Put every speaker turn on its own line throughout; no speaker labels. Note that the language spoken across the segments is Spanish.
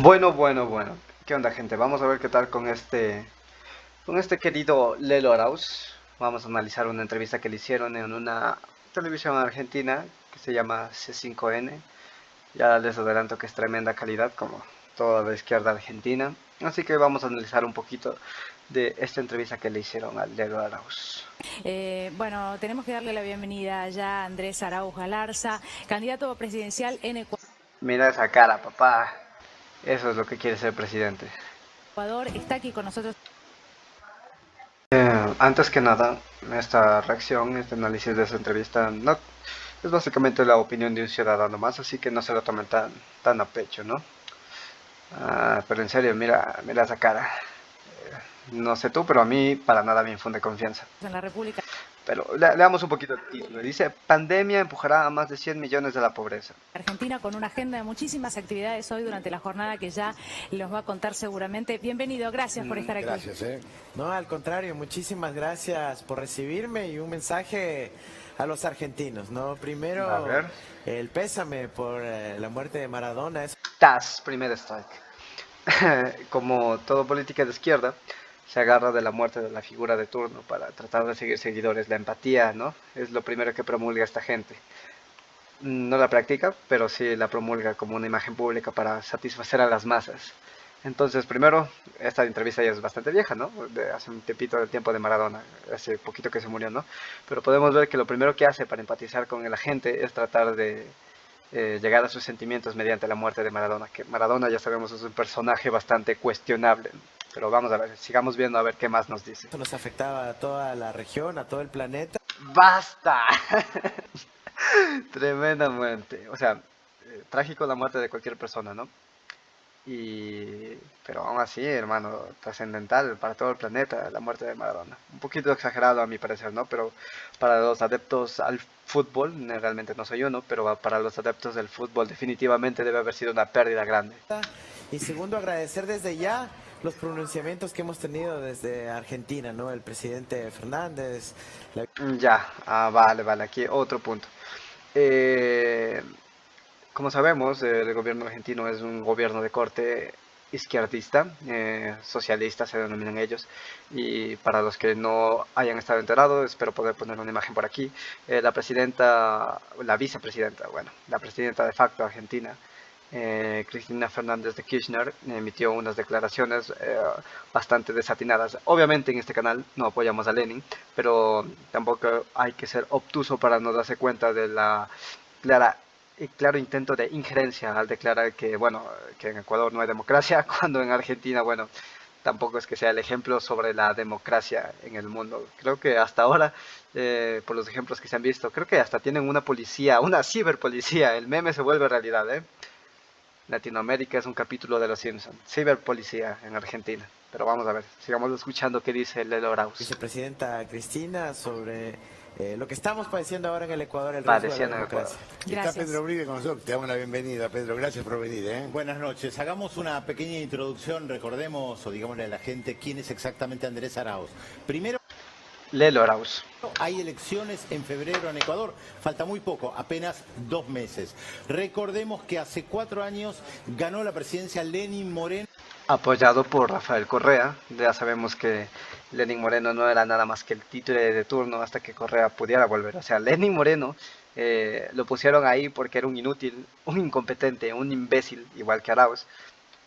Bueno. ¿Qué onda, gente? Vamos a ver qué tal con este querido Lelo Arauz. Vamos a analizar una entrevista que le hicieron en una televisión argentina que se llama C5N. Ya les adelanto que es tremenda calidad, como toda la izquierda argentina. Así que vamos a analizar un poquito de esta entrevista que le hicieron al Lelo Arauz.
Bueno, tenemos que darle la bienvenida ya a Andrés Arauz Galarza, candidato presidencial en
Mira esa cara, papá. Eso es lo que quiere ser presidente.
Ecuador. Está aquí con nosotros.
Antes que nada, esta reacción, este análisis de esa entrevista, no, es básicamente la opinión de un ciudadano más, así que no se lo tomen tan a pecho, ¿no? Pero en serio, mira esa cara. No sé tú, pero a mí para nada me infunde confianza.
En la República
Pero leamos un poquito el título. Dice, pandemia empujará a más de 100 millones de la pobreza.
Argentina con una agenda de muchísimas actividades hoy durante la jornada que ya los va a contar seguramente. Bienvenido, gracias por estar aquí.
Gracias,
No, al contrario, muchísimas gracias por recibirme y un mensaje a los argentinos, ¿no?
A
Primero,
ver.
el pésame por la muerte de Maradona.
TAS, primer strike. Como todo política de izquierda, se agarra de la muerte de la figura de turno para tratar de seguir seguidores. La empatía, ¿no? Es lo primero que promulga esta gente. No la practica, pero sí la promulga como una imagen pública para satisfacer a las masas. Entonces, primero, esta entrevista ya es bastante vieja, ¿no? De hace un tiempito del tiempo de Maradona, hace poquito que se murió, ¿no? Pero podemos ver que lo primero que hace para empatizar con la gente es tratar de llegar a sus sentimientos mediante la muerte de Maradona, que Maradona ya sabemos es un personaje bastante cuestionable. Pero vamos a ver, sigamos viendo a ver qué más nos dice.
Eso nos afectaba a toda la región, a todo el planeta.
¡Basta! Tremendamente. O sea, trágico la muerte de cualquier persona, ¿no? Pero aún así, hermano, trascendental para todo el planeta la muerte de Maradona. Un poquito exagerado a mi parecer, ¿no? Pero para los adeptos al fútbol, realmente no soy uno, pero para los adeptos del fútbol definitivamente debe haber sido una pérdida grande.
Y segundo, agradecer desde ya los pronunciamientos que hemos tenido desde Argentina, ¿no? El presidente Fernández.
Ya, vale, aquí otro punto. Eh, Como sabemos, el gobierno argentino es un gobierno de corte izquierdista, socialista se denominan ellos, y para los que no hayan estado enterados, espero poder poner una imagen por aquí, la vicepresidenta, bueno, la presidenta de facto argentina, Cristina Fernández de Kirchner, emitió unas declaraciones bastante desatinadas. Obviamente en este canal no apoyamos a Lenin, pero tampoco hay que ser obtuso para no darse cuenta de la clara claro intento de injerencia al declarar que, bueno, que en Ecuador no hay democracia, cuando en Argentina, bueno, tampoco es que sea el ejemplo sobre la democracia en el mundo. Creo que hasta ahora, por los ejemplos que se han visto, creo que hasta tienen una policía, una ciberpolicía, el meme se vuelve realidad, ¿eh? Latinoamérica es un capítulo de Los Simpsons, ciberpolicía en Argentina. Pero vamos a ver, sigamos escuchando qué dice Lelo Arauz.
Vicepresidenta Cristina sobre lo que estamos padeciendo ahora en el Ecuador, el riesgo de la
Padeciendo en Ecuador.
democracia.
Está
Gracias.
Pedro Uribe con nosotros. Te damos la bienvenida, Pedro. Gracias por venir,
Buenas noches. Hagamos una pequeña introducción, recordemos o digámosle a la gente quién es exactamente Andrés Arauz. Primero,
Lelo Arauz.
hay elecciones en febrero en Ecuador. Falta muy poco, apenas 2 meses. Recordemos que hace 4 años ganó la presidencia Lenín Moreno.
Apoyado por Rafael Correa. Ya sabemos que Lenín Moreno no era nada más que el títere de turno hasta que Correa pudiera volver. O sea, Lenín Moreno lo pusieron ahí porque era un inútil, un incompetente, un imbécil, igual que Arauz,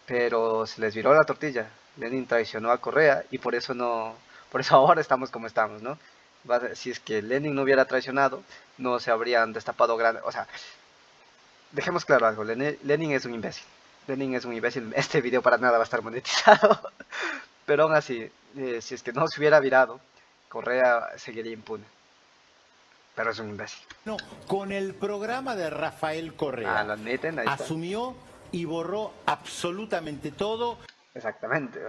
pero se les viró la tortilla. Lenin traicionó a Correa y por eso no, por eso ahora estamos como estamos, ¿no? Si es que Lenin no hubiera traicionado, no se habrían destapado grandes, o sea, dejemos claro algo, Lenin es un imbécil. Lenin es un imbécil, este video para nada va a estar monetizado. Pero aún así, si es que no se hubiera virado, Correa seguiría impune. Pero es un imbécil.
Con el programa de Rafael Correa.
Lo admiten, ahí está.
Asumió y borró absolutamente todo.
Exactamente.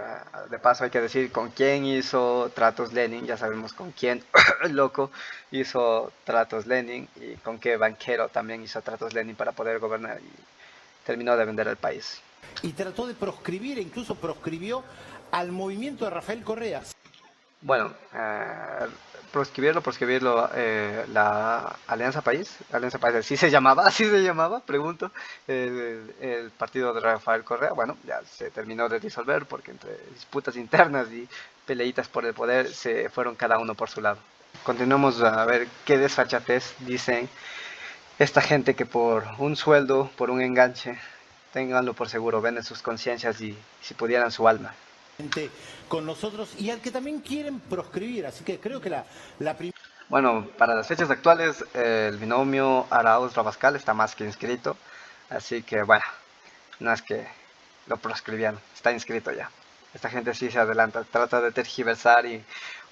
De paso hay que decir con quién hizo tratos Lenin. Ya sabemos con quién, el loco, hizo tratos Lenin. Y con qué banquero también hizo tratos Lenin para poder gobernar. Y terminó de vender el país.
Y trató de proscribir, e incluso proscribió al movimiento de Rafael Correa.
Bueno, proscribirlo, la Alianza País, así se llamaba, pregunto, el partido de Rafael Correa, bueno, ya se terminó de disolver porque entre disputas internas y peleitas por el poder se fueron cada uno por su lado. Continuamos a ver qué desfachatez dicen esta gente que por un sueldo, por un enganche, ténganlo por seguro, venden sus conciencias y si pudieran su alma.
Con nosotros y al que también quieren proscribir, así que creo que la primera...
Bueno, para las fechas actuales, el binomio Arauz-Rabascal está más que inscrito, así que bueno, no es que lo proscribieron, está inscrito ya. Esta gente sí se adelanta, trata de tergiversar y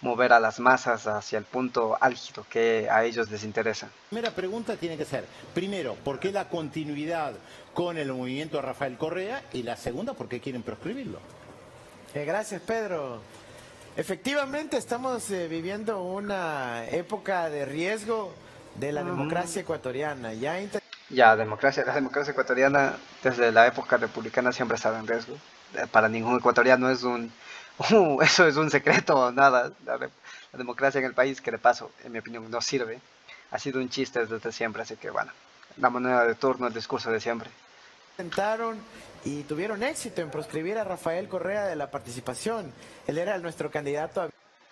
mover a las masas hacia el punto álgido que a ellos les interesa.
La primera pregunta tiene que ser, primero, ¿por qué la continuidad con el movimiento de Rafael Correa? Y la segunda, ¿por qué quieren proscribirlo?
Gracias, Pedro. Efectivamente, estamos viviendo una época de riesgo de la democracia ecuatoriana.
La democracia ecuatoriana desde la época republicana siempre ha estado en riesgo. Para ningún ecuatoriano es eso es un secreto o nada. La democracia en el país, que de paso, en mi opinión, no sirve, ha sido un chiste desde siempre, así que bueno, la moneda de turno, el discurso de siempre.
Intentaron y tuvieron éxito en proscribir a Rafael Correa de la participación. Él era nuestro candidato a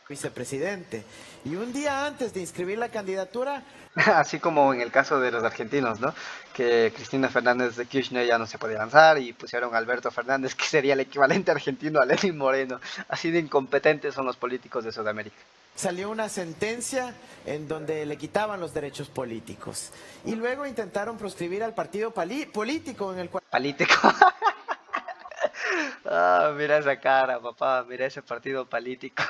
vicepresidente. Y un día antes de inscribir la candidatura...
Así como en el caso de los argentinos, ¿no? Que Cristina Fernández de Kirchner ya no se podía lanzar y pusieron a Alberto Fernández, que sería el equivalente argentino a Lenín Moreno. Así de incompetentes son los políticos de Sudamérica.
Salió una sentencia en donde le quitaban los derechos políticos. Y luego intentaron proscribir al partido político en el cual...
Político. Ah, mira esa cara, papá, mira ese partido político.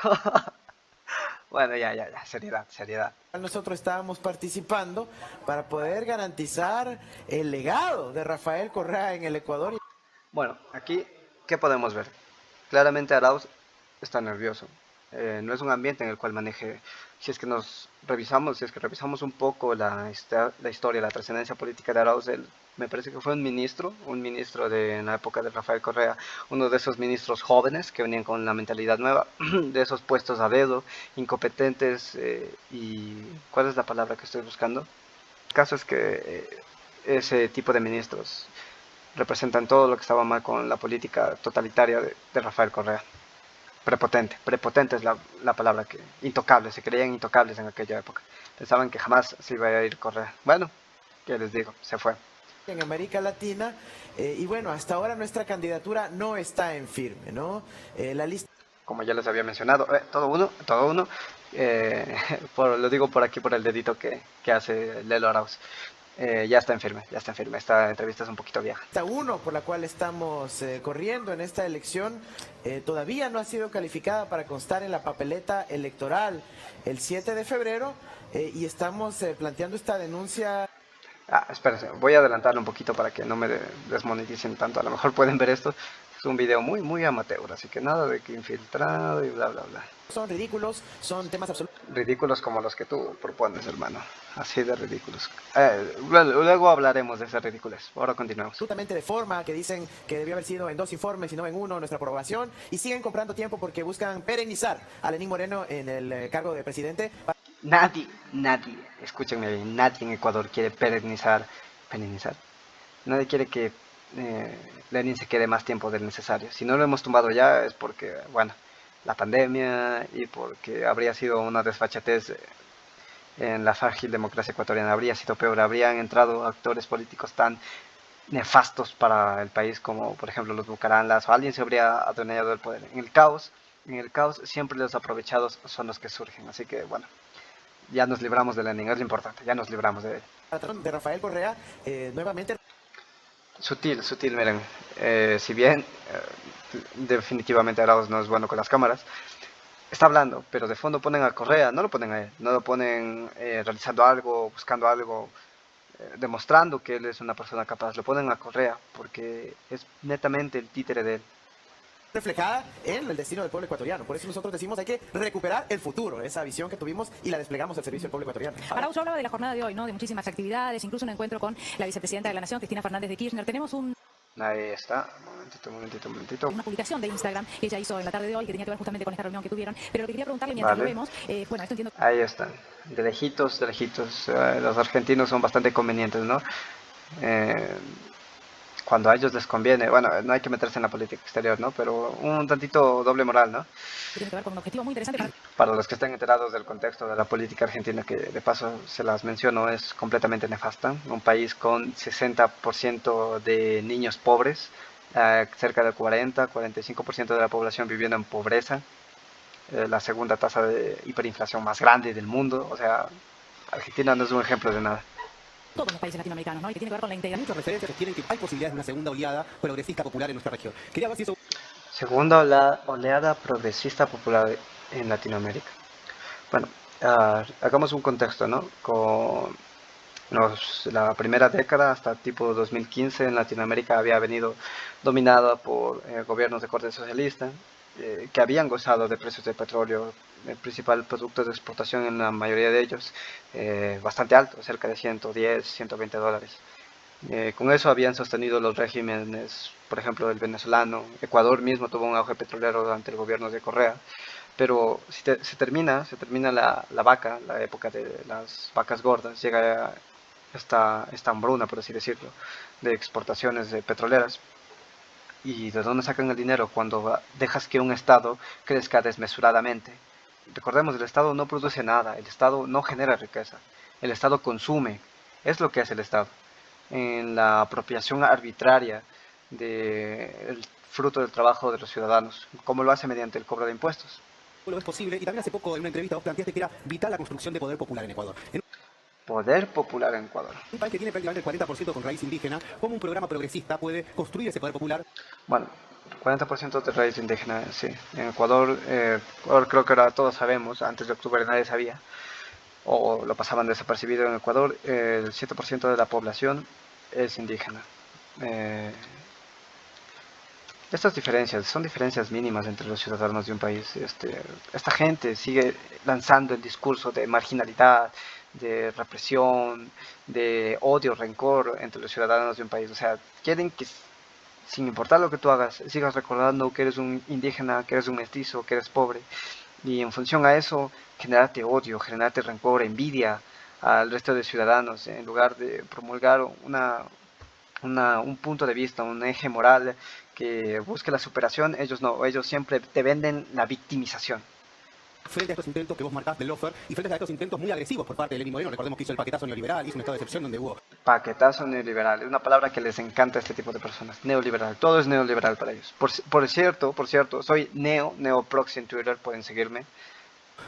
Bueno, ya, seriedad.
Nosotros estábamos participando para poder garantizar el legado de Rafael Correa en el Ecuador.
Bueno, aquí, ¿qué podemos ver? Claramente Arauz está nervioso. No es un ambiente en el cual maneje. Si es que revisamos un poco la historia, la trascendencia política de Arauz, él me parece que fue un ministro en la época de Rafael Correa, uno de esos ministros jóvenes que venían con una mentalidad nueva, de esos puestos a dedo, incompetentes y ¿cuál es la palabra que estoy buscando? El caso es que ese tipo de ministros representan todo lo que estaba mal con la política totalitaria de Rafael Correa. Prepotente es la palabra, intocables, se creían intocables en aquella época. Pensaban que jamás se iba a ir Correa. Bueno, ¿qué les digo? Se fue.
En América Latina, y bueno, hasta ahora nuestra candidatura no está en firme, ¿no? La lista...
Como ya les había mencionado, todo uno, lo digo por aquí por el dedito que hace Lelo Arauz. Ya está en firme. Esta entrevista es un poquito vieja.
Esta uno por la cual estamos corriendo en esta elección todavía no ha sido calificada para constar en la papeleta electoral el 7 de febrero y estamos planteando esta denuncia.
Espérense, voy a adelantarlo un poquito para que no me desmoneticen tanto. A lo mejor pueden ver esto. Es un video muy amateur, así que nada de que infiltrado y bla.
Son ridículos, son temas absolutos.
Ridículos como los que tú propones, hermano. Así de ridículos. Luego hablaremos de esas ridículas. Ahora continuemos.
Absolutamente de forma, que dicen que debió haber sido en 2 informes y no en uno nuestra aprobación. Y siguen comprando tiempo porque buscan perennizar a Lenín Moreno en el cargo de presidente.
Nadie, escúchenme bien, nadie en Ecuador quiere perennizar. Nadie quiere que Lenin se quede más tiempo del necesario. Si no lo hemos tumbado ya es porque, bueno, la pandemia y porque habría sido una desfachatez en la frágil democracia ecuatoriana, habría sido peor, habrían entrado actores políticos tan nefastos para el país como por ejemplo los Bucaranlas, o alguien se habría adueñado del poder. En el caos siempre los aprovechados son los que surgen, así que bueno, ya nos libramos de Lenin, es lo importante, ya nos libramos de él.
De Rafael Correa, nuevamente...
Sutil, miren, si bien definitivamente Arauz no es bueno con las cámaras, está hablando, pero de fondo ponen a Correa, no lo ponen a él, no lo ponen realizando algo, buscando algo, demostrando que él es una persona capaz, lo ponen a Correa porque es netamente el títere de él.
Reflejada en el destino del pueblo ecuatoriano. Por eso nosotros decimos hay que recuperar el futuro, esa visión que tuvimos y la desplegamos al servicio del pueblo ecuatoriano.
Arauz hablaba de la jornada de hoy, ¿no? De muchísimas actividades, incluso un encuentro con la vicepresidenta de la Nación, Cristina Fernández de Kirchner. Tenemos un...
Ahí está, un un momentito.
Una publicación de Instagram que ella hizo en la tarde de hoy, que tenía que ver justamente con esta reunión que tuvieron. Pero lo que quería preguntarle mientras
Vale.
lo vemos, bueno, esto entiendo.
Ahí están, de lejitos, de lejitos. Los argentinos son bastante convenientes, ¿no? Eh, Cuando a ellos les conviene, bueno, no hay que meterse en la política exterior, ¿no? Pero un tantito doble moral, ¿no?
Que tiene que ver con un objetivo muy interesante para
Para los que estén enterados del contexto de la política argentina, que de paso se las menciono, es completamente nefasta. Un país con 60% de niños pobres, cerca del 40-45% de la población viviendo en pobreza, la segunda tasa de hiperinflación más grande del mundo. O sea, Argentina no es un ejemplo de nada.
todos los países latinoamericanos, ¿no? Y que tiene que ver con la integración.
Muchas referencias sostienen que hay posibilidades de una segunda oleada progresista popular en nuestra región. Quería ver si eso...
Segunda oleada progresista popular en Latinoamérica. Bueno, hagamos un contexto, ¿no? Con la primera década hasta tipo 2015 en Latinoamérica había venido dominada por gobiernos de corte socialista, que habían gozado de precios de petróleo, el principal producto de exportación en la mayoría de ellos, bastante alto, cerca de 110, 120 dólares. Con eso habían sostenido los regímenes, por ejemplo, el venezolano. Ecuador mismo tuvo un auge petrolero durante el gobierno de Correa. Pero si se termina la vaca, la época de las vacas gordas, llega esta hambruna, por así decirlo, de exportaciones de petroleras. ¿Y de dónde sacan el dinero cuando dejas que un Estado crezca desmesuradamente? Recordemos, el Estado no produce nada, el Estado no genera riqueza, el Estado consume, es lo que hace el Estado. En la apropiación arbitraria del fruto del trabajo de los ciudadanos, como lo hace mediante el cobro de impuestos.
lo es posible. Y también hace poco en una entrevista vos planteaste que era vital la construcción de poder popular en Ecuador. En
Poder popular en Ecuador.
un país que tiene prácticamente el 40% con raíz indígena, ¿cómo un programa progresista puede construir ese poder popular?
Bueno, 40% de raíz indígena, sí. En Ecuador, Ecuador creo que ahora todos sabemos, antes de octubre nadie sabía, o lo pasaban desapercibido en Ecuador, el 7% de la población es indígena. Estas diferencias son diferencias mínimas entre los ciudadanos de un país. Esta gente sigue lanzando el discurso de marginalidad, de represión, de odio, rencor entre los ciudadanos de un país. O sea, quieren que, sin importar lo que tú hagas, sigas recordando que eres un indígena, que eres un mestizo, que eres pobre. Y en función a eso, generarte odio, generarte rencor, envidia al resto de ciudadanos, en lugar de promulgar un punto de vista, un eje moral que busque la superación. Ellos no, ellos siempre te venden la victimización.
Frente a estos intentos que vos marcás del lofer y frente a estos intentos muy agresivos por parte de Lenín Moreno, recordemos que hizo el paquetazo neoliberal, hizo un estado de excepción donde hubo...
Paquetazo neoliberal, es una palabra que les encanta a este tipo de personas. Neoliberal, todo es neoliberal para ellos. Por cierto, soy Neoproxy en Twitter, pueden seguirme.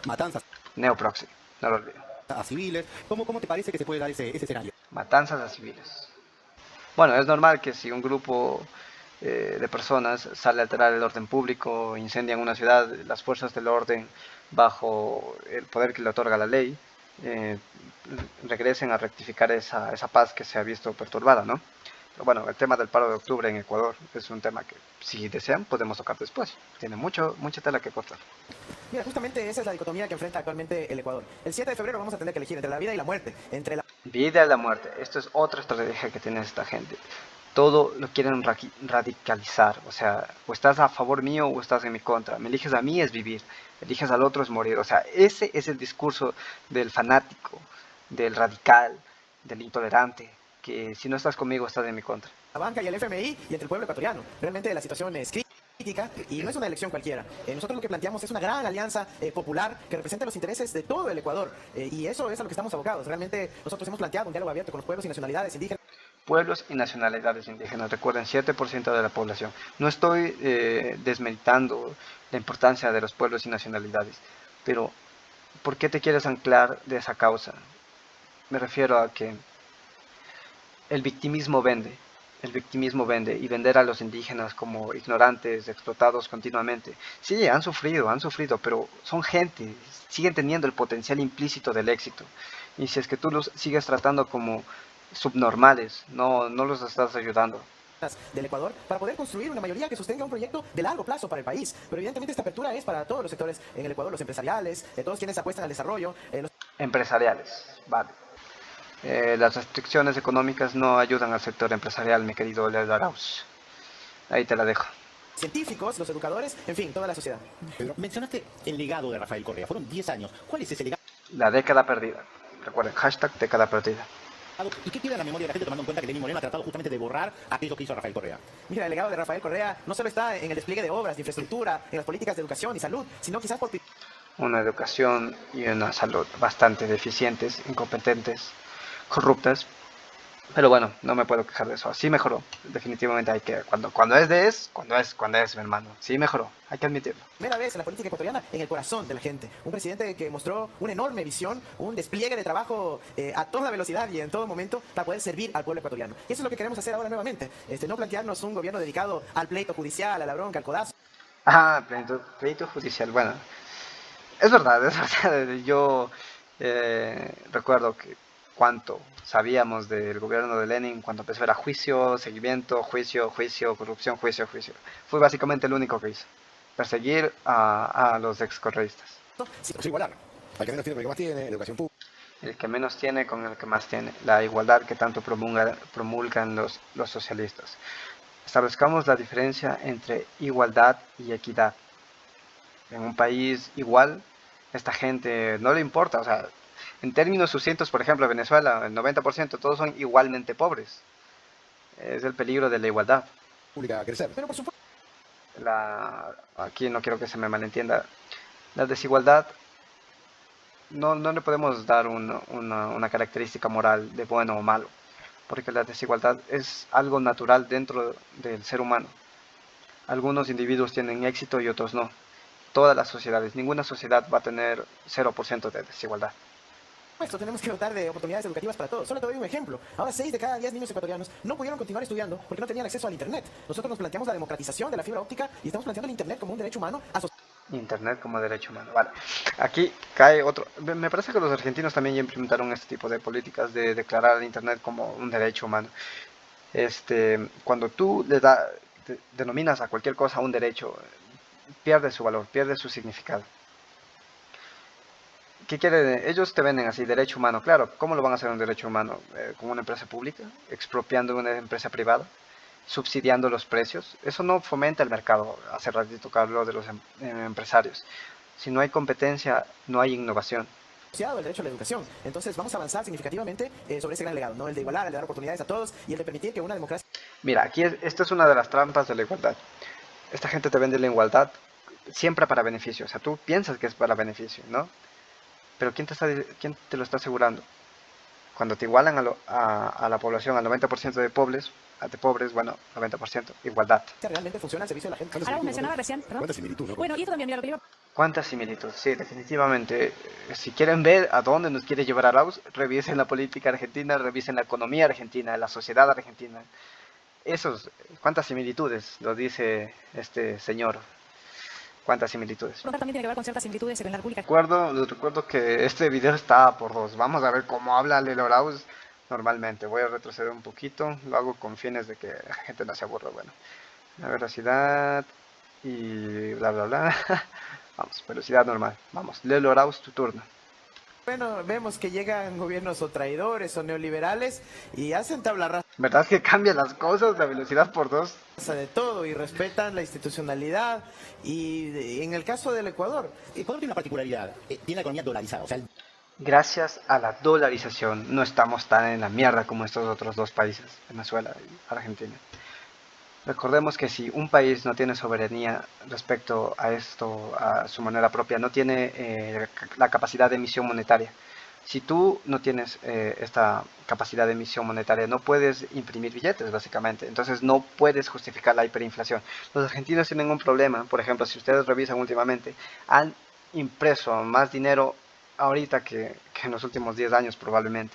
Matanzas
Neoproxy, no lo olviden.
a civiles. ¿Cómo te parece que se puede dar ese escenario?
Matanzas a civiles. Bueno, es normal que si un grupo de personas sale a alterar el orden público, incendian una ciudad, las fuerzas del orden, bajo el poder que le otorga la ley, regresen a rectificar esa paz que se ha visto perturbada, ¿no? Pero bueno, el tema del paro de octubre en Ecuador es un tema que, si desean, podemos tocar después. Tiene mucha tela que cortar.
Mira, justamente esa es la dicotomía que enfrenta actualmente el Ecuador. El 7 de febrero vamos a tener que elegir entre la vida y la muerte, entre la...
Vida y la muerte. Esto es otra estrategia que tiene esta gente. Todo lo quieren radicalizar. O sea, o estás a favor mío o estás en mi contra. Me eliges a mí es vivir, eliges al otro es morir. O sea, ese es el discurso del fanático, del radical, del intolerante, que si no estás conmigo estás en mi contra.
la banca y el FMI y entre el pueblo ecuatoriano. Realmente la situación es crítica y no es una elección cualquiera. Nosotros lo que planteamos es una gran alianza popular que represente los intereses de todo el Ecuador y eso es a lo que estamos abocados. Realmente nosotros hemos planteado un diálogo abierto con los pueblos y nacionalidades indígenas.
Pueblos y nacionalidades indígenas, recuerden, 7% de la población. No estoy desmeritando la importancia de los pueblos y nacionalidades, pero ¿por qué te quieres anclar de esa causa? Me refiero a que el victimismo vende y vender a los indígenas como ignorantes, explotados continuamente. Sí, han sufrido, pero son gente, siguen teniendo el potencial implícito del éxito. Y si es que tú los sigues tratando como subnormales, no los estás ayudando.
Del Ecuador para poder construir una mayoría que sostenga un proyecto de largo plazo para el país. Pero evidentemente esta apertura es para todos los sectores en el Ecuador, los empresariales, todos quienes apuestan al desarrollo.
Empresariales, vale. Las restricciones económicas no ayudan al sector empresarial, mi querido Leo Arauz. Ahí te la dejo.
científicos, los educadores, en fin, toda la sociedad.
Pedro, mencionaste el legado de Rafael Correa. Fueron 10 años. ¿Cuál es ese legado?
La década perdida. Recuerden, hashtag década perdida.
¿Y qué queda en la memoria de la gente tomando en cuenta que Lenín Moreno ha tratado justamente de borrar aquello que hizo Rafael Correa?
Mira, el legado de Rafael Correa no solo está en el despliegue de obras, de infraestructura, en las políticas de educación y salud, sino quizás por
Una educación y una salud bastante deficientes, incompetentes, corruptas. Pero bueno, no me puedo quejar de eso. Sí mejoró. Definitivamente hay que... Cuando es, mi hermano. Sí mejoró. Hay que admitirlo.
primera vez en la política ecuatoriana en el corazón de la gente. Un presidente que mostró una enorme visión, un despliegue de trabajo a toda velocidad y en todo momento para poder servir al pueblo ecuatoriano. Y eso es lo que queremos hacer ahora nuevamente. No plantearnos un gobierno dedicado al pleito judicial, a la bronca, al codazo.
Ah, pleito judicial. Bueno, es verdad, es verdad. Yo recuerdo que cuánto sabíamos del gobierno de Lenin cuando empezó era juicio, seguimiento, juicio, corrupción, juicio. Fue básicamente el único que hizo. Perseguir a los excorreístas.
Sí, igualar. Al que menos tiene con el que más tiene, en educación pública.
El que menos tiene con el que más tiene. La igualdad que tanto promulgan los socialistas. Establezcamos la diferencia entre igualdad y equidad. En un país igual, esta gente no le importa, o sea, en términos sucintos, por ejemplo, Venezuela, el 90% todos son igualmente pobres. Es el peligro de la igualdad.
Pública a crecer.
Pero por supuesto,
Aquí no quiero que se me malentienda. La desigualdad no le podemos dar una característica moral de bueno o malo, porque la desigualdad es algo natural dentro del ser humano. Algunos individuos tienen éxito y otros no. Todas las sociedades, ninguna sociedad va a tener 0% de desigualdad.
tenemos que dotar de oportunidades educativas para todos. Solo te doy un ejemplo. Ahora 6 de cada 10 niños ecuatorianos no pudieron continuar estudiando porque no tenían acceso al Internet. Nosotros nos planteamos la democratización de la fibra óptica y estamos planteando el Internet como un derecho humano
Internet como derecho humano. Vale. Aquí cae otro. Me parece que los argentinos también ya implementaron este tipo de políticas de declarar el Internet como un derecho humano. Cuando tú denominas a cualquier cosa un derecho, pierde su valor, pierde su significado. ¿Qué quiere? Ellos te venden así, derecho humano. Claro, ¿cómo lo van a hacer un derecho humano? ¿Con una empresa pública? ¿Expropiando una empresa privada? ¿Subsidiando los precios? Eso no fomenta el mercado. Hace ratito que habló de los empresarios. Si no hay competencia, no hay innovación.
asociado el derecho a la educación. Entonces vamos a avanzar significativamente sobre ese gran legado, ¿no? El de igualar, el de dar oportunidades a todos y el de permitir que una democracia...
Mira, aquí esta es una de las trampas de la igualdad. Esta gente te vende la igualdad siempre para beneficio. O sea, tú piensas que es para beneficio, ¿no? Pero ¿quién te lo está asegurando? Cuando te igualan a la población, al 90% de pobres, bueno, 90%, igualdad.
realmente funciona al servicio de la gente.
Algo mencionaba recién, perdón.
¿Cuánta similitud, no?
Bueno, y esto también mira lo que iba...
¿Cuántas similitudes? Sí, definitivamente. Si quieren ver a dónde nos quiere llevar Arauz, revisen la política argentina, revisen la economía argentina, la sociedad argentina. ¿Cuántas similitudes? Lo dice este señor. ¿Cuántas similitudes?
También tiene que ver con ciertas similitudes en la República.
Recuerdo que este video está por 2. Vamos a ver cómo habla Lelo Arauz normalmente. Voy a retroceder un poquito. Lo hago con fines de que la gente no se aburra. Bueno, la velocidad y bla bla bla. Vamos, velocidad normal. Vamos, Lelo Arauz, tu turno.
Bueno, vemos que llegan gobiernos o traidores o neoliberales y hacen tabla rasa
¿Verdad que cambian las cosas? La velocidad por 2.
de todo y respetan la institucionalidad. Y en el caso del Ecuador,
Ecuador tiene una particularidad. Tiene la economía dolarizada. O sea,
Gracias a la dolarización no estamos tan en la mierda como estos otros dos países, Venezuela y Argentina. Recordemos que si un país no tiene soberanía respecto a esto, a su moneda propia, no tiene la capacidad de emisión monetaria. Si tú no tienes esta capacidad de emisión monetaria, no puedes imprimir billetes, básicamente. Entonces no puedes justificar la hiperinflación. Los argentinos tienen un problema. Por ejemplo, si ustedes revisan últimamente, han impreso más dinero ahorita que en los últimos 10 años probablemente.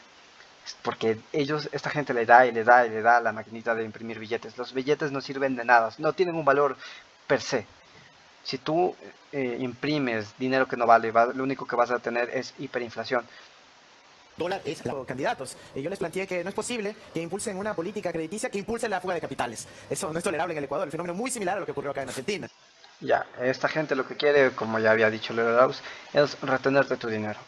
Porque esta gente le da a la maquinita de imprimir billetes. Los billetes no sirven de nada, no tienen un valor per se. Si tú imprimes dinero que no vale, lo único que vas a tener es hiperinflación.
dólar es la...
candidatos. Yo les planteé que no es posible que impulsen una política crediticia que impulse la fuga de capitales. Eso no es tolerable en el Ecuador, el fenómeno muy similar a lo que ocurrió acá en Argentina.
Ya, esta gente lo que quiere, como ya había dicho Leo Arauz, es retenerte tu dinero.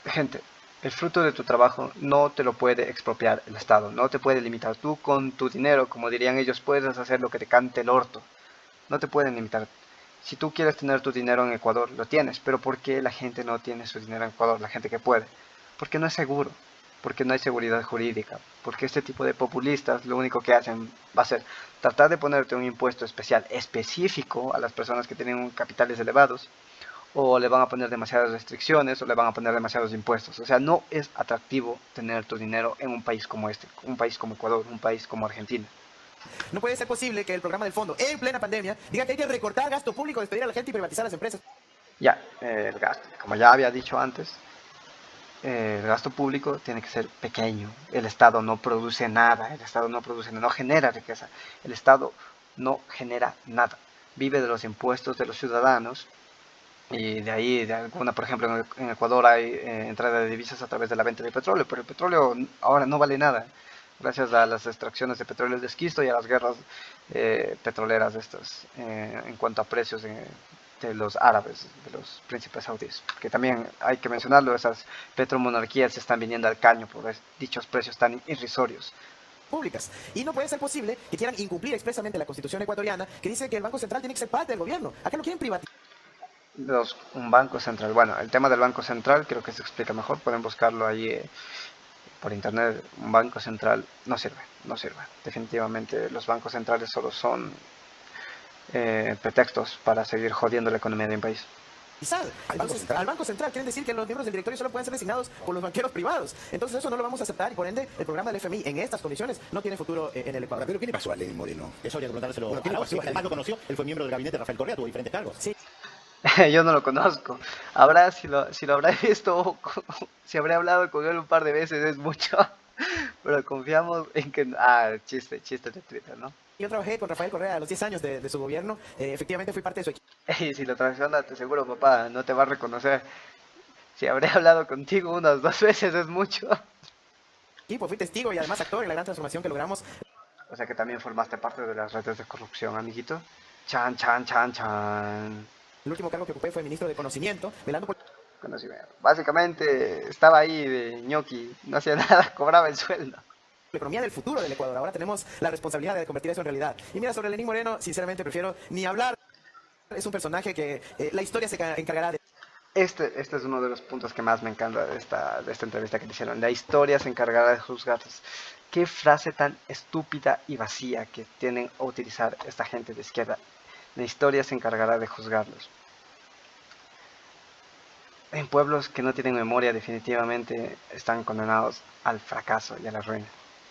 Gente, El fruto de tu trabajo no te lo puede expropiar el Estado, no te puede limitar. Tú con tu dinero, como dirían ellos, puedes hacer lo que te cante el orto. No te pueden limitar. Si tú quieres tener tu dinero en Ecuador, lo tienes. Pero ¿por qué la gente no tiene su dinero en Ecuador? La gente que puede. Porque no es seguro. Porque no hay seguridad jurídica. Porque este tipo de populistas lo único que hacen va a ser tratar de ponerte un impuesto especial específico a las personas que tienen capitales elevados, o le van a poner demasiadas restricciones, o le van a poner demasiados impuestos. O sea, no es atractivo tener tu dinero en un país como este, un país como Ecuador, un país como Argentina.
No puede ser posible que el programa del fondo, en plena pandemia, diga que hay que recortar gasto público, despedir a la gente y privatizar las empresas.
Ya, el gasto, como ya había dicho antes, el gasto público tiene que ser pequeño. El Estado no produce nada, el Estado no produce, no genera riqueza. El Estado no genera nada. Vive de los impuestos de los ciudadanos. Y de ahí, de alguna, por ejemplo, en Ecuador hay entrada de divisas a través de la venta de petróleo, pero el petróleo ahora no vale nada, gracias a las extracciones de petróleo de esquisto y a las guerras petroleras de estas, en cuanto a precios de los árabes, de los príncipes saudíes. Que también hay que mencionarlo, esas petromonarquías se están viniendo al caño por dichos precios tan irrisorios.
Públicas. Y no puede ser posible que quieran incumplir expresamente la Constitución ecuatoriana, que dice que el Banco Central tiene que ser parte del gobierno. Acá lo quieren privatizar.
Un banco central. Bueno, el tema del banco central creo que se explica mejor. Pueden buscarlo ahí por internet. Un banco central no sirve, no sirve. Definitivamente los bancos centrales solo son pretextos para seguir jodiendo la economía de un país.
Al Banco Central quieren decir que los miembros del directorio solo pueden ser designados por los banqueros privados. Entonces eso no lo vamos a aceptar y por ende el programa del FMI en estas condiciones no tiene futuro en el Ecuador.
Pero ¿qué le pasó a Lenín Moreno?
Eso habría que preguntárselo
Bueno, ¿qué
a
le
Arauz,
pasó?
que además lo conoció. Él fue miembro del gabinete de Rafael Correa, tuvo diferentes cargos.
Sí.
Yo no lo conozco. Si lo habrá visto, si habré hablado con él un par de veces, es mucho. Pero confiamos en que... chiste de Twitter, ¿no?
Yo trabajé con Rafael Correa a los 10 años de su gobierno. Efectivamente fui parte de su equipo.
Y si lo traiciona, te seguro, papá, no te va a reconocer. Si habré hablado contigo unas 2 veces, es mucho.
Fui testigo y además actor en la gran transformación que logramos.
O sea que también formaste parte de las redes de corrupción, amiguito. Chan, chan, chan, chan.
El último cargo que ocupé fue ministro de Conocimiento, velando por...
Conocimiento. Básicamente estaba ahí de ñoqui, no hacía nada, cobraba el sueldo.
La economía del futuro del Ecuador. Ahora tenemos la responsabilidad de convertir eso en realidad. Y mira, sobre Lenín Moreno, sinceramente prefiero ni hablar. Es un personaje que la historia se encargará de...
Este es uno de los puntos que más me encanta de esta entrevista que le hicieron. La historia se encargará de juzgarlos. Qué frase tan estúpida y vacía que tienen a utilizar esta gente de izquierda. La historia se encargará de juzgarlos. En pueblos que no tienen memoria, definitivamente están condenados al fracaso y a la ruina.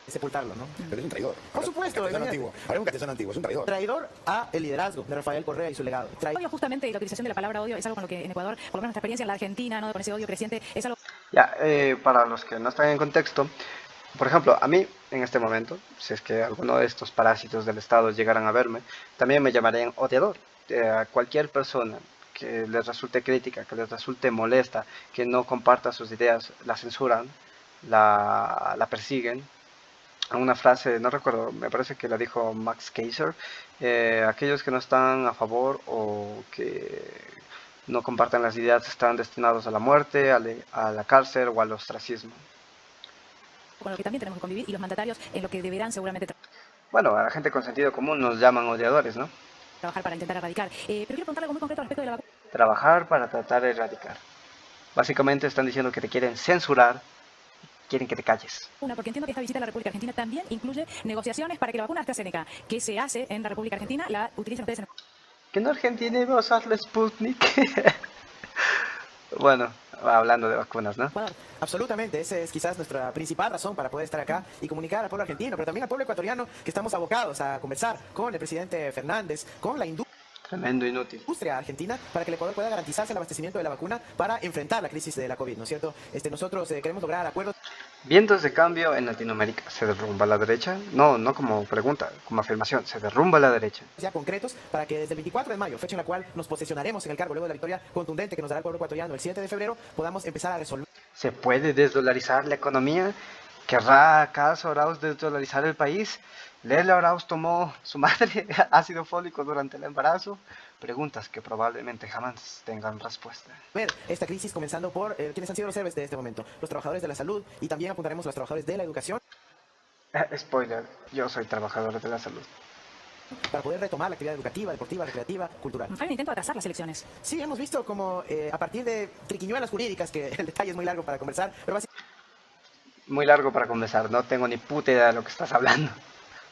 sepultarlo, ¿no?
Pero es un traidor.
Por supuesto,
Castellano
evidente.
antiguo. Hablemos castellano antiguo, es un traidor.
Traidor a el liderazgo de Rafael Correa y su legado.
Odio justamente, y la utilización de la palabra odio es algo con lo que en Ecuador, por lo menos nuestra experiencia en la Argentina, ¿no? Con ese odio creciente, es algo...
Ya, para los que no están en contexto, por ejemplo, a mí, en este momento, si es que alguno de estos parásitos del Estado llegaran a verme, también me llamarían odiador. A cualquier persona que les resulte crítica, que les resulte molesta, que no comparta sus ideas, la censuran, la persiguen. Una frase, no recuerdo, me parece que la dijo Max Kaiser, aquellos que no están a favor o que no compartan las ideas están destinados a la muerte, a la cárcel o al ostracismo.
Con lo que también tenemos que convivir, y los mandatarios en lo que deberán seguramente
Bueno, a la gente con sentido común nos llaman odiadores, ¿no?
trabajar para intentar erradicar. Pero quiero preguntarle algo muy concreto respecto de la vacuna.
Trabajar para tratar de erradicar. Básicamente están diciendo que te quieren censurar, quieren que te calles.
Porque entiendo que esta visita a la República Argentina también incluye negociaciones para que la vacuna AstraZeneca, que se hace en la República Argentina, la utilicen ustedes en...
¿Que no Argentina iba a usar la Sputnik? Bueno, hablando de vacunas, ¿no?
Ecuador. Absolutamente, esa es quizás nuestra principal razón para poder estar acá y comunicar al pueblo argentino, pero también al pueblo ecuatoriano, que estamos abocados a conversar con el presidente Fernández, con la
Tremendo inútil.
industria argentina, para que el Ecuador pueda garantizarse el abastecimiento de la vacuna para enfrentar la crisis de la COVID, ¿no es cierto? Nosotros queremos lograr acuerdos.
Vientos de cambio en Latinoamérica. ¿Se derrumba la derecha? No, no como pregunta, como afirmación. ¿Se derrumba la derecha?
Ya concretos para que desde el 24 de mayo, fecha en la cual nos posesionaremos en el cargo luego de la victoria contundente que nos dará el pueblo ecuatoriano el 7 de febrero, podamos empezar a resolver.
¿Se puede desdolarizar la economía? ¿Querrá acaso Arauz desdolarizar el país? ¿Lela Arauz tomó su madre ácido fólico durante el embarazo? Preguntas que probablemente jamás tengan respuesta.
Ver esta crisis comenzando por quienes han sido los héroes de este momento, los trabajadores de la salud, y también apuntaremos a los trabajadores de la educación
Spoiler, yo soy trabajador de la salud.
para poder retomar la actividad educativa, deportiva, recreativa, cultural.
Hay un intento de atrasar las elecciones.
Sí, hemos visto como a partir de triquiñuelas jurídicas, que el detalle es muy largo para conversar, pero
Muy largo para conversar, no tengo ni puta idea de lo que estás hablando.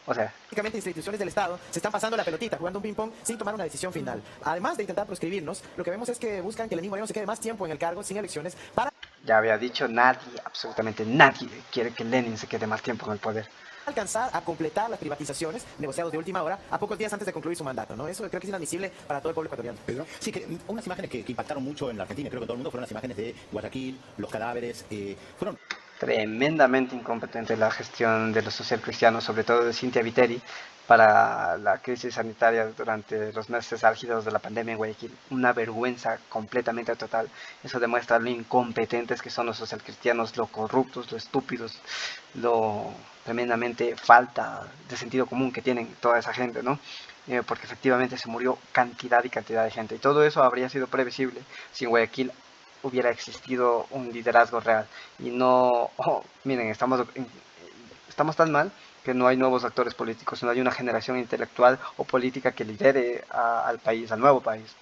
O sea,
básicamente instituciones del Estado se están pasando la pelotita, jugando un ping-pong sin tomar una decisión final. Además de intentar proscribirnos, lo que vemos es que buscan que Lenín Moreno se quede más tiempo en el cargo sin elecciones para
ya había dicho, nadie, absolutamente nadie, quiere que Lenin se quede más tiempo en el poder.
alcanzar a completar las privatizaciones negociados de última hora a pocos días antes de concluir su mandato, ¿no? Eso creo que es inadmisible para todo el pueblo ecuatoriano.
Pedro.
Sí, que unas imágenes que impactaron mucho en la Argentina, creo que todo el mundo, fueron las imágenes de Guayaquil, los cadáveres, fueron...
Tremendamente incompetente la gestión de los socialcristianos, sobre todo de Cintia Viteri, para la crisis sanitaria durante los meses álgidos de la pandemia en Guayaquil. Una vergüenza completamente total. Eso demuestra lo incompetentes que son los socialcristianos, lo corruptos, lo estúpidos, lo tremendamente falta de sentido común que tienen toda esa gente, ¿no? Porque efectivamente se murió cantidad y cantidad de gente. Y todo eso habría sido previsible si en Guayaquil hubiera existido un liderazgo real. Y no, miren, estamos tan mal que no hay nuevos actores políticos, no hay una generación intelectual o política que lidere al país, al nuevo país,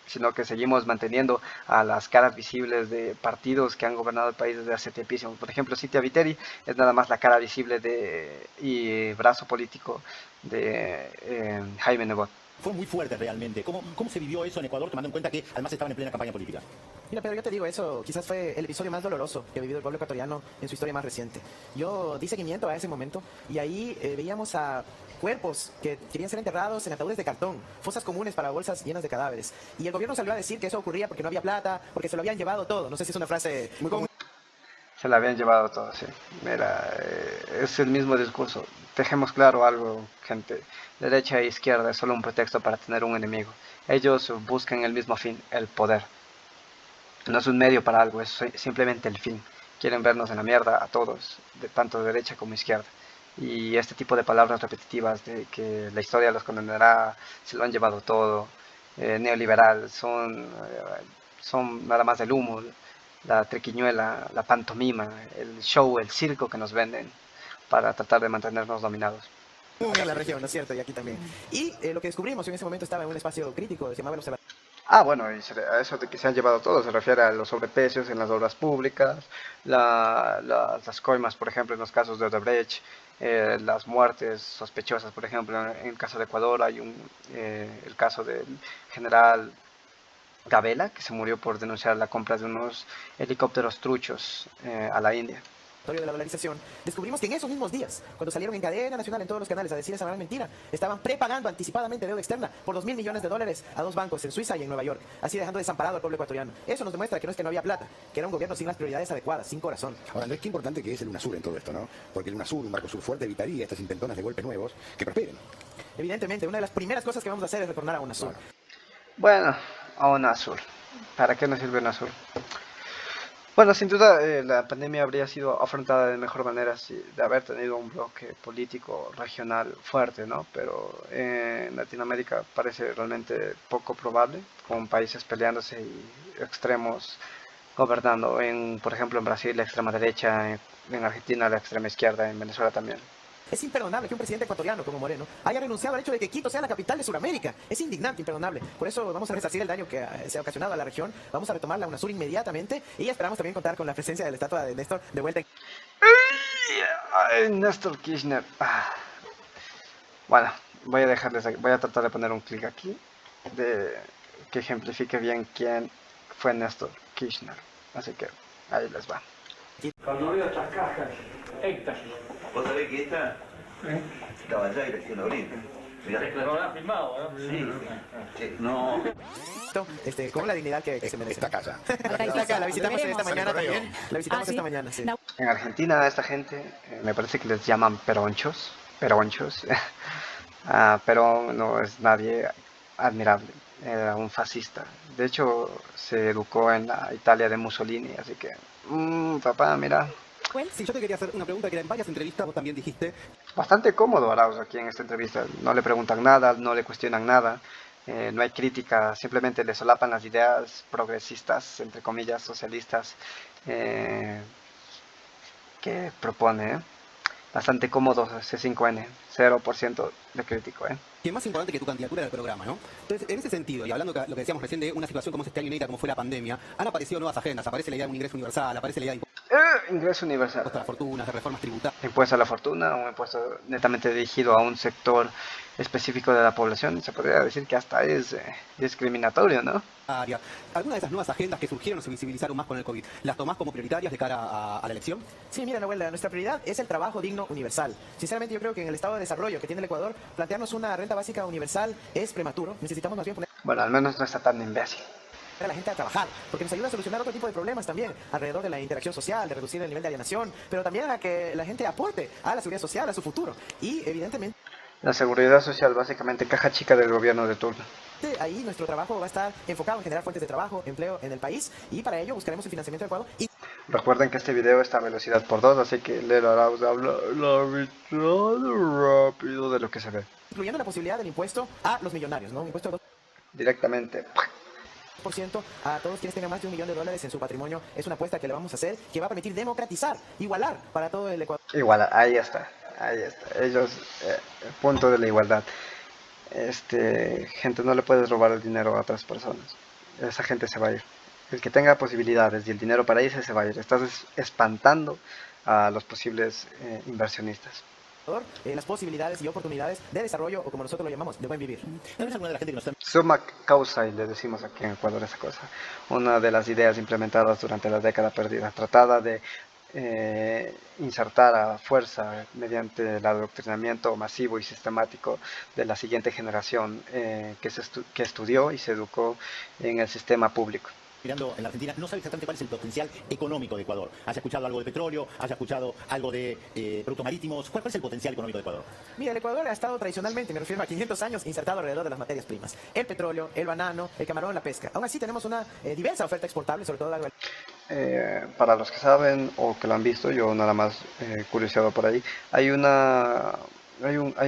sino que seguimos manteniendo a las caras visibles de partidos que han gobernado el país desde hace tiempísimo. Por ejemplo, Cintia Viteri es nada más la cara visible y brazo político de Jaime Nebot.
Fue muy fuerte realmente. ¿Cómo se vivió eso en Ecuador, tomando en cuenta que además estaban en plena campaña política?
Mira, Pedro, yo te digo, eso quizás fue el episodio más doloroso que ha vivido el pueblo ecuatoriano en su historia más reciente. Yo di seguimiento a ese momento y ahí veíamos a cuerpos que querían ser enterrados en ataúdes de cartón, fosas comunes para bolsas llenas de cadáveres. Y el gobierno salió a decir que eso ocurría porque no había plata, porque se lo habían llevado todo. No sé si es una frase muy común.
Se la habían llevado todo, sí. Mira, es el mismo discurso. Dejemos claro algo, gente. Derecha e izquierda es solo un pretexto para tener un enemigo. Ellos buscan el mismo fin, el poder. No es un medio para algo, es simplemente el fin. Quieren vernos en la mierda a todos, de tanto derecha como izquierda. Y este tipo de palabras repetitivas de que la historia los condenará, se lo han llevado todo, neoliberal, son nada más el humo, la triquiñuela, la pantomima, el show, el circo que nos venden para tratar de mantenernos dominados.
En la región, ¿no es cierto? Y aquí también. Y lo que descubrimos, en ese momento estaba en un espacio crítico, se llamaba el Observatorio.
Ah, bueno, y a eso de que se han llevado todo, se refiere a los sobreprecios en las obras públicas, las coimas, por ejemplo, en los casos de Odebrecht, las muertes sospechosas, por ejemplo, en el caso de Ecuador hay el caso del general Gabela, que se murió por denunciar la compra de unos helicópteros truchos a la India.
De la dolarización, descubrimos que en esos mismos días, cuando salieron en cadena nacional en todos los canales a decir esa gran mentira, estaban prepagando anticipadamente deuda externa por $2.000 millones a 2 bancos en Suiza y en Nueva York, así dejando desamparado al pueblo ecuatoriano. Eso nos demuestra que no es que no había plata, que era un gobierno sin las prioridades adecuadas, sin corazón.
Ahora, Andrés, qué importante que es el UNASUR en todo esto, ¿no? Porque el UNASUR, un Mercosur fuerte, evitaría estas intentonas de golpe nuevos que prosperen.
Evidentemente, una de las primeras cosas que vamos a hacer es retornar a UNASUR.
Bueno, a UNASUR. ¿Para qué nos sirve UNASUR? Bueno, sin duda la pandemia habría sido afrontada de mejor manera si de haber tenido un bloque político regional fuerte, ¿no? Pero en Latinoamérica parece realmente poco probable, con países peleándose y extremos gobernando. Por ejemplo, en Brasil la extrema derecha, en Argentina la extrema izquierda, en Venezuela también.
Es imperdonable que un presidente ecuatoriano como Moreno haya renunciado al hecho de que Quito sea la capital de Sudamérica. Es indignante, imperdonable. Por eso vamos a resarcir el daño que se ha ocasionado a la región. Vamos a retomar la UNASUR inmediatamente y esperamos también contar con la presencia de la estatua de Néstor de vuelta.
Ay, Néstor Kirchner. Bueno, voy a tratar de poner un clic aquí que ejemplifique bien quién fue Néstor Kirchner. Así que ahí les va.
Cuando veo estas cajas, éxtasis.
¿Vos sabés que esta estaba allá y la hicieron abrir? Mirá.
Lo habrán filmado, ¿no?
Sí, sí. No.
Con la dignidad que se merece.
Esta casa.
Esta acá, la visitamos esta mañana
correo.
también. La visitamos
¿sí?
esta mañana, sí.
En Argentina a esta gente me parece que les llaman peronchos, pero no es nadie admirable, era un fascista. De hecho, se educó en la Italia de Mussolini, así que, papá, mira,
Bueno,
Sí, yo te quería hacer una pregunta que era en varias entrevistas, vos también dijiste.
Bastante cómodo Arauz aquí en esta entrevista. No le preguntan nada, no le cuestionan nada, no hay crítica, simplemente le solapan las ideas progresistas, entre comillas, socialistas, eh, que propone. Bastante cómodo C5N, 0% de crítico.
Que es más importante que tu candidatura del programa, ¿no? Entonces, en ese sentido, y hablando lo que decíamos recién de una situación como es este año inédita, como fue la pandemia, han aparecido nuevas agendas, aparece la idea de un ingreso universal, aparece la idea de
Ingreso universal.
impuestos a las fortunas, de reformas tributarias.
Impuesto a la fortuna, un impuesto netamente dirigido a un sector específico de la población, se podría decir que hasta es discriminatorio, ¿no?
¿Alguna de esas nuevas agendas que surgieron se visibilizaron más con el COVID, las tomás como prioritarias de cara a la elección?
Sí, mira, Nahuel, nuestra prioridad es el trabajo digno universal. Sinceramente, yo creo que en el estado de desarrollo que tiene el Ecuador, plantearnos una renta básica universal es prematuro. Necesitamos más bien poner
Bueno, al menos no está tan imbécil.
a la gente a trabajar, porque nos ayuda a solucionar otro tipo de problemas también, alrededor de la interacción social, de reducir el nivel de alienación, pero también a que la gente aporte a la seguridad social, a su futuro. Y evidentemente,
La seguridad social, básicamente caja chica del gobierno de turno.
ahí nuestro trabajo va a estar enfocado en generar fuentes de trabajo, empleo en el país, y para ello buscaremos el financiamiento adecuado,
Recuerden que este video está a velocidad por 2, así que Lelo Arauz habla la mitad rápido de lo que se ve.
incluyendo la posibilidad del impuesto a los millonarios, ¿no? Un impuesto de
Directamente.
2% a todos quienes tengan más de $1 millón en su patrimonio. Es una apuesta que le vamos a hacer, que va a permitir democratizar, igualar para todo el Ecuador.
Igual, ahí está. Ellos, punto de la igualdad. Gente, no le puedes robar el dinero a otras personas. Esa gente se va a ir. El que tenga posibilidades y el dinero para irse se va a ir. Estás espantando a los posibles inversionistas.
Las posibilidades y oportunidades de desarrollo, o como nosotros lo llamamos, de buen vivir.
Tal vez alguna de la gente que nos está
Summa causa, y le decimos aquí en Ecuador esa cosa. Una de las ideas implementadas durante la década perdida, tratada de insertar a fuerza mediante el adoctrinamiento masivo y sistemático de la siguiente generación que estudió y se educó en el sistema público.
mirando en la Argentina, no sabe exactamente cuál es el potencial económico de Ecuador. ¿Has escuchado algo de petróleo? ¿Has escuchado algo de productos marítimos? ¿Cuál es el potencial económico de Ecuador?
Mira, el Ecuador ha estado tradicionalmente, me refiero a 500 años, insertado alrededor de las materias primas. El petróleo, el banano, el camarón, la pesca. Aún así tenemos una diversa oferta exportable, sobre todo algo.
Para los que saben o que lo han visto, yo nada más curioseado por ahí, hay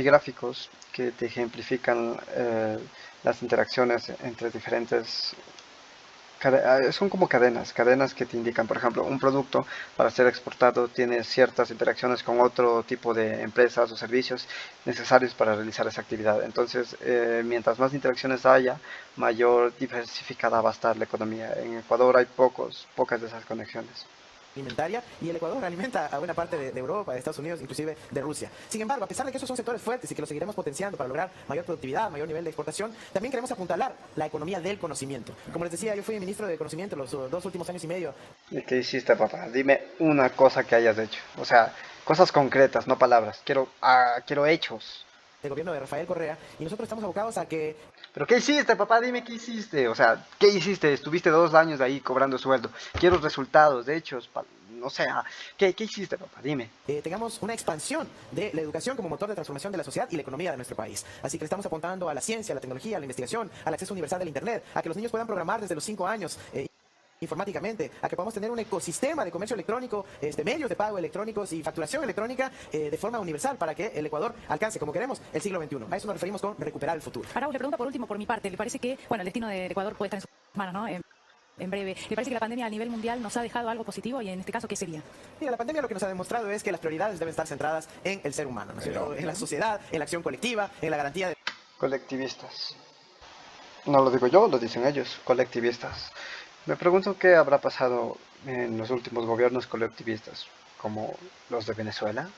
gráficos que te ejemplifican las interacciones entre diferentes son como cadenas que te indican, por ejemplo, un producto para ser exportado tiene ciertas interacciones con otro tipo de empresas o servicios necesarios para realizar esa actividad. Entonces, mientras más interacciones haya, mayor diversificada va a estar la economía. En Ecuador hay pocas de esas conexiones.
Alimentaria, y el Ecuador alimenta a buena parte de Europa, de Estados Unidos, inclusive de Rusia. Sin embargo, a pesar de que esos son sectores fuertes y que los seguiremos potenciando para lograr mayor productividad, mayor nivel de exportación, también queremos apuntalar la economía del conocimiento. Como les decía, yo fui ministro de Conocimiento los 2 últimos años y medio.
¿Y qué hiciste, papá? Dime una cosa que hayas hecho. O sea, cosas concretas, no palabras. Quiero hechos.
Del gobierno de Rafael Correa, y nosotros estamos abocados a que...
¿Pero qué hiciste, papá? Dime qué hiciste. O sea, ¿qué hiciste? Estuviste 2 años ahí cobrando sueldo. Quiero resultados, hechos. O sea, ¿qué hiciste, papá? Dime.
Tengamos una expansión de la educación como motor de transformación de la sociedad y la economía de nuestro país. Así que le estamos apuntando a la ciencia, a la tecnología, a la investigación, al acceso universal del Internet, a que los niños puedan programar desde los 5 años. Informáticamente, a que podamos tener un ecosistema de comercio electrónico, medios de pago electrónicos y facturación electrónica de forma universal para que el Ecuador alcance, como queremos, el siglo XXI. A eso nos referimos con recuperar el futuro.
Arauz, le pregunto por último, por mi parte, ¿le parece que, bueno, el destino del Ecuador puede estar en sus manos, ¿no? En breve. ¿Le parece que la pandemia a nivel mundial nos ha dejado algo positivo y en este caso qué sería?
Mira, la pandemia lo que nos ha demostrado es que las prioridades deben estar centradas en el ser humano, ¿no es cierto? En la sociedad, en la acción colectiva, en la garantía de...
Colectivistas. No lo digo yo, lo dicen ellos, colectivistas. Me pregunto qué habrá pasado en los últimos gobiernos colectivistas, como los de Venezuela,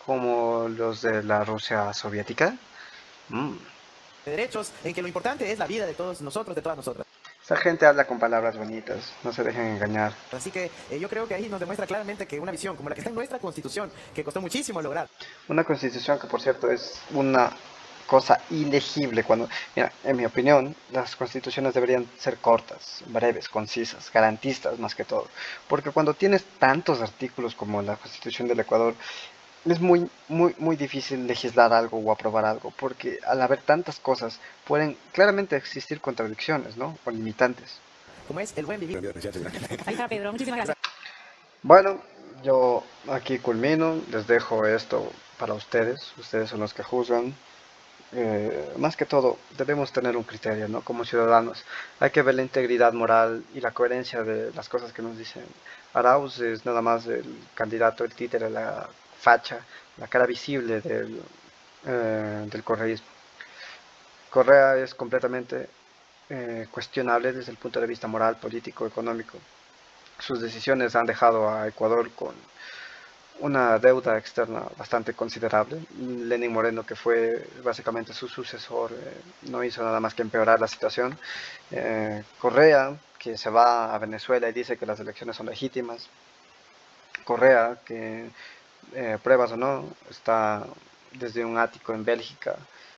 como los de la Rusia soviética.
derechos, en que lo importante es la vida de todos nosotros, de todas nosotras.
Esa gente habla con palabras bonitas, no se dejen engañar.
Así que yo creo que ahí nos demuestra claramente que una visión como la que está en nuestra Constitución, que costó muchísimo lograr.
Una Constitución que, por cierto, es una cosa ilegible. Mira, en mi opinión, las constituciones deberían ser cortas, breves, concisas, garantistas más que todo. Porque cuando tienes tantos artículos como la Constitución del Ecuador, es muy difícil legislar algo o aprobar algo, porque al haber tantas cosas pueden claramente existir contradicciones, ¿no? O limitantes.
Como es el buen vivir.
Ahí está Pedro, muchísimas gracias.
Bueno, Yo aquí culmino, les dejo esto para ustedes son los que juzgan. Más que todo, debemos tener un criterio, ¿no? Como ciudadanos, hay que ver la integridad moral y la coherencia de las cosas que nos dicen. Arauz es nada más el candidato, el títere, la facha, la cara visible del correísmo. Correa es completamente cuestionable desde el punto de vista moral, político, económico. Sus decisiones han dejado a Ecuador con una deuda externa bastante considerable. Lenín Moreno, que fue básicamente su sucesor, no hizo nada más que empeorar la situación. Correa, que se va a Venezuela y dice que las elecciones son legítimas. Correa, que pruebas o no, está desde un ático en Bélgica